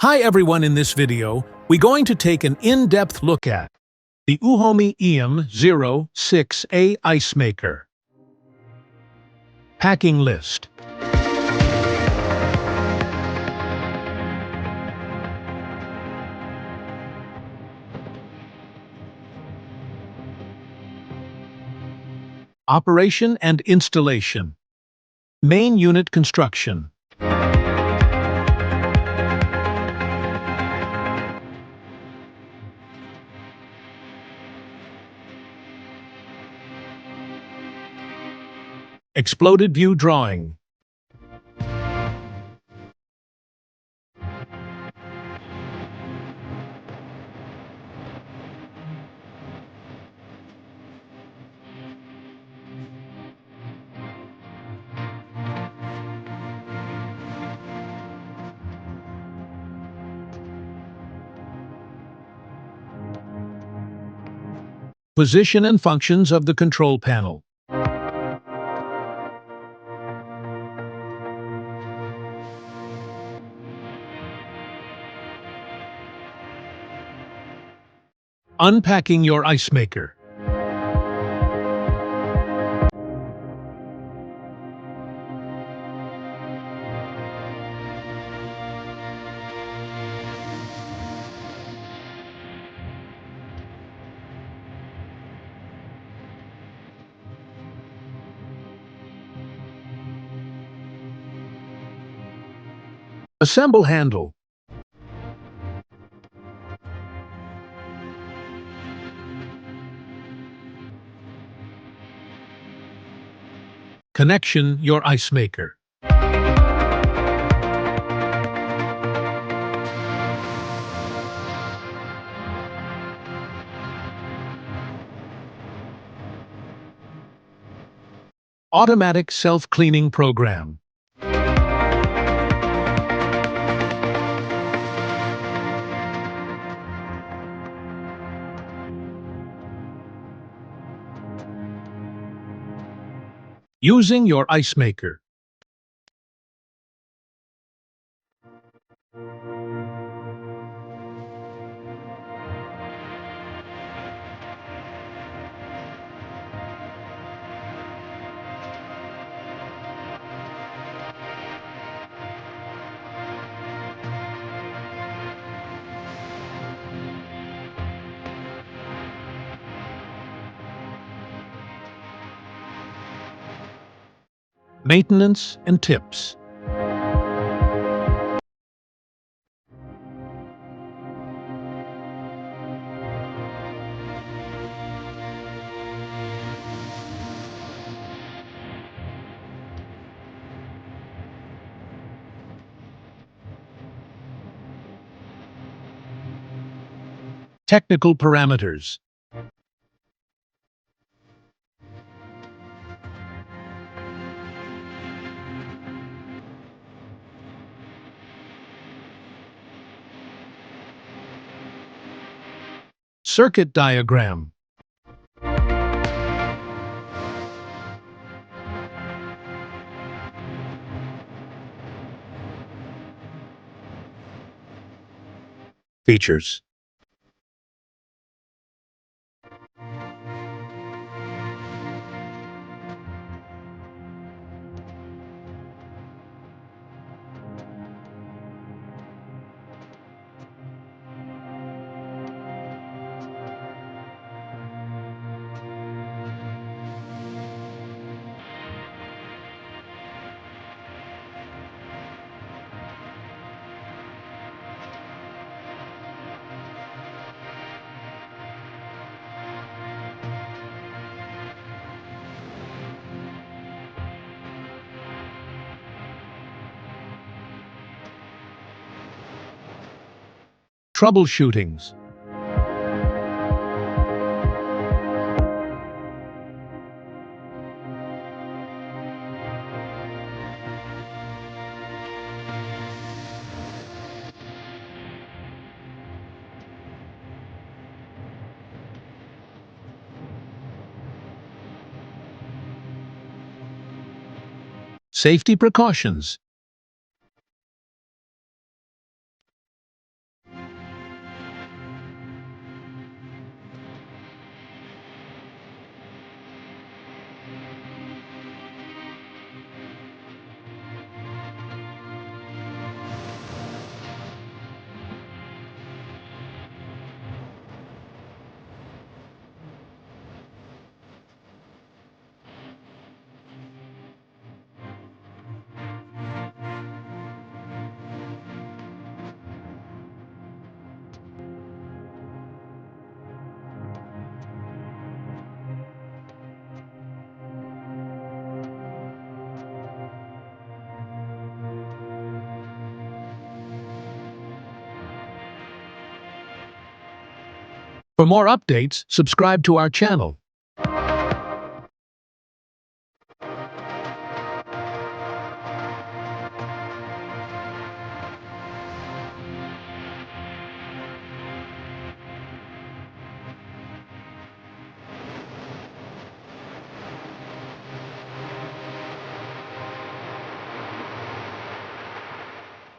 Hi everyone, in this video, we're going to take an in-depth look at the Euhomy IM-06A ice maker. Packing list. Operation and installation. Main unit construction. Exploded view drawing. Position and functions of the control panel. Unpacking your ice maker. Assemble handle. Connection your ice maker. Automatic self-cleaning program. Using your ice maker. Maintenance and tips. Technical parameters. Circuit diagram. Features. Troubleshootings. Safety precautions. For more updates, subscribe to our channel.